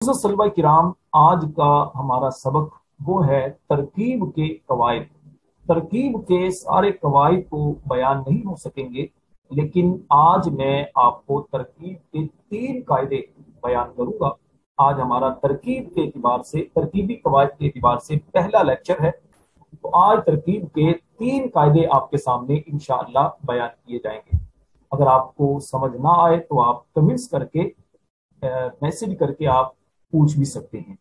सलबा किराम, आज का हमारा सबक वो है तरकीब के कवायद। तरकीब के सारे कवायद को बयान नहीं हो सकेंगे, लेकिन आज मैं आपको तरकीब के 3 कायदे बयान करूंगा। आज हमारा तरकीब के एतबार से, तरकीबी कवायद के एतबार से पहला लेक्चर है। तो आज तरकीब के 3 कायदे आपके सामने इंशाअल्लाह बयान किए जाएंगे। अगर आपको समझ ना आए तो आप कमेंट्स करके, मैसेज करके आप पूछ भी सकते हैं।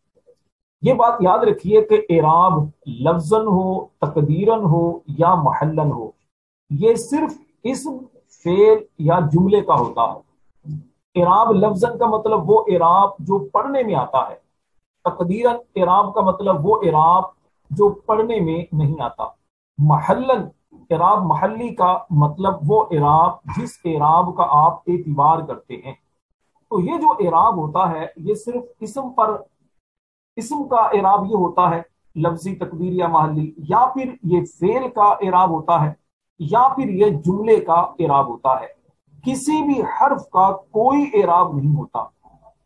ये बात याद रखिए कि एराब लफ्जन हो, तकदीरन हो या महल्लन हो, ये सिर्फ इस्म, फेल या जुमले का होता है। एराब लफ्जन का मतलब वो एराब जो पढ़ने में आता है। तकदीरन एराब का मतलब वो एराब जो पढ़ने में नहीं आता। महल्लन एराब महल्ली का मतलब वो एराब जिस एराब का आप एतबार करते हैं। तो ये जो एराब होता है ये सिर्फ इसम का एराब ये होता है, लफ्जी तकदीर या महली, या फिर ये फेल का एराब होता है, या फिर ये जुमले का एराब होता है। किसी भी हर्फ का कोई एराब नहीं होता।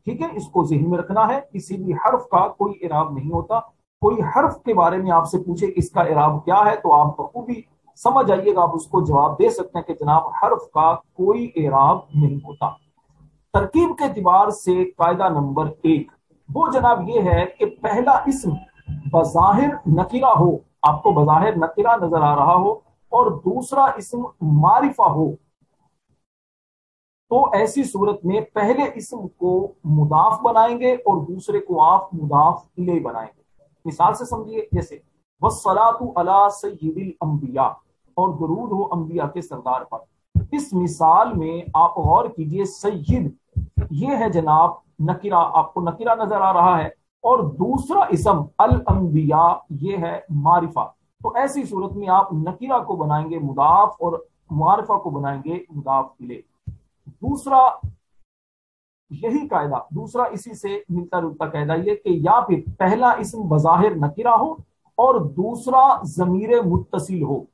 ठीक है, इसको ज़हन में रखना है, किसी भी हर्फ का कोई एराब नहीं होता। कोई हर्फ के बारे में आपसे पूछे इसका एराब क्या है, तो आप बखूबी समझ आइएगा, आप उसको जवाब दे सकते हैं कि जनाब हर्फ का कोई एराब नहीं होता। तरकीब के एतबार से कायदा नंबर 1 वो जनाब ये है कि पहला इस्म बज़ाहिर नकीरा हो, आपको बज़ाहिर नकीरा नजर आ रहा हो, और दूसरा इस्म मारिफा हो, तो ऐसी सूरत में पहले इस्म को मुदाफ बनाएंगे और दूसरे को आप मुदाफ इलैह बनाएंगे। मिसाल से समझिए, जैसे वस्सलातु अला सय्यिदिल अंबिया, और दरूद हो अंबिया के सरदार पर। इस मिसाल में आप गौर कीजिए, सय्यिद ये है जनाब नकीरा, आपको नकीरा नजर आ रहा है, और दूसरा इसम अल अंबिया ये है मारिफा। तो ऐसी सूरत में आप नकीरा को बनाएंगे मुदाफ और मारिफा को बनाएंगे मुदाफ इलैह। दूसरा यही कायदा, दूसरा इसी से मिलता जुलता कायदा ये कि या फिर पहला इसम बज़ाहिर नकीरा हो और दूसरा ज़मीर मुत्तसिल हो।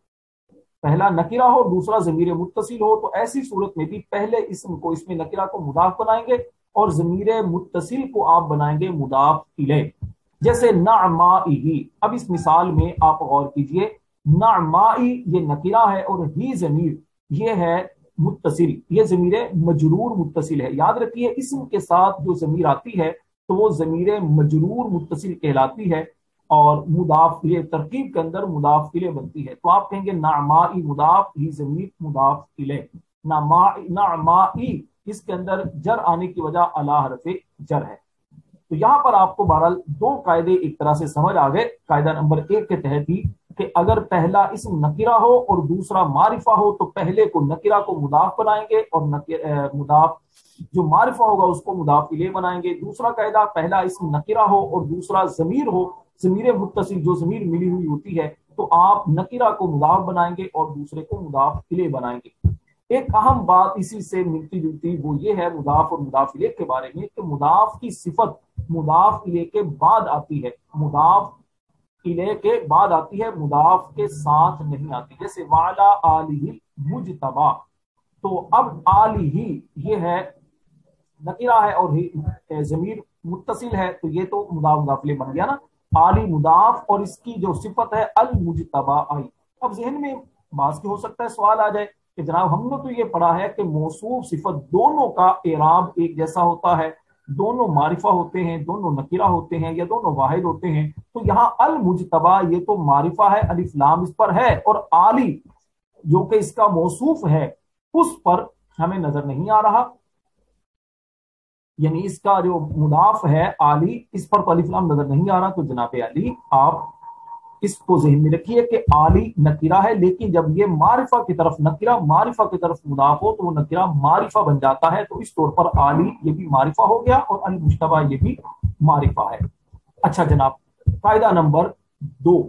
पहला नकीरा हो, दूसरा ज़मीर मुत्तसिल हो, तो ऐसी सूरत में भी पहले इसम को, इसमें नकीरा को मुदाफ बनाएंगे और ज़मीर मुत्तसिल को आप बनाएंगे मुदाफ इलैह। जैसे नअमाई, अब इस मिसाल में आप गौर कीजिए, नअमाई ये नकीरा है और ही ज़मीर ये है मुत्तसिल, ये ज़मीर मजरूर मुत्तसिल है। याद रखिए, इसम के साथ जो ज़मीर आती है तो वो ज़मीर मजरूर मुत्तसिल कहलाती है, और मुदाफ इलैह तरकीब के अंदर मुदाफ इलैह बनती है। तो आप कहेंगे नामाई मुदाफ, ही ज़मीर मुदाफ इलैह। नामाई इसके अंदर जर आने की वजह अला हरफे जर है। तो यहां पर आपको बहरहाल 2 कायदे एक तरह से समझ आ गए। कायदा नंबर 1 के तहत ही कि अगर पहला इसम नकीरा हो और दूसरा मारिफा हो तो पहले को नकीरा को मुदाफ बनाएंगे और मुदाफ जो मारिफा होगा उसको मुदाफ इलैह बनाएंगे। दूसरा कायदा, पहला इसम नकीरा हो और दूसरा ज़मीर हो, ज़मीर मुत्तसिल जो ज़मीर मिली हुई होती है, तो आप नकीरा को मुदाफ बनाएंगे और दूसरे को मुदाफ इलैह बनाएंगे। एक अहम बात इसी से मिलती जुलती वो ये है मुदाफ और मुदाफ इलैह के बारे में कि मुदाफ की सिफत मुदाफ इलैह के बाद आती है, मुदाफ इलैह के बाद आती है, मुदाफ के साथ नहीं आती। जैसे वाला आलिही मुजतबा, तो अब आलिही ये है नकीरा है और जमीर मुत्तसिल है, तो ये तो मुदाफ मुदाफ इलैह बन गया ना। आली मुदाफ और इसकी जो सिफत है अल मुजतबा आई। अब जहन में बात की हो सकता है सवाल आ जाए कि जनाब हमने तो ये पढ़ा है कि मौसूफ सिफत दोनों का एराब एक जैसा होता है, दोनों मारिफा होते हैं, दोनों नकीरा होते हैं, या दोनों वाहिद होते हैं। तो यहाँ अल मुजतबा ये तो मारिफा है, अलिफ लाम इस पर है, और आली जो कि इसका मौसूफ है उस पर हमें नजर नहीं आ रहा। यानी इसका जो मुदाफ है आली, इस पर तो अलिफ लाम नजर नहीं आ रहा। तो जनाब अली आप इसको ज़हन में रखिए कि आली नकीरा है, लेकिन जब ये मारिफा की तरफ, नकीरा मारिफा की तरफ मुदाफ हो तो वो नकीरा मारिफा बन जाता है। तो इस तौर पर आली ये भी मारिफा हो गया और अल मुश्तबा ये भी मारिफा है। अच्छा जनाब, कायदा नंबर 2,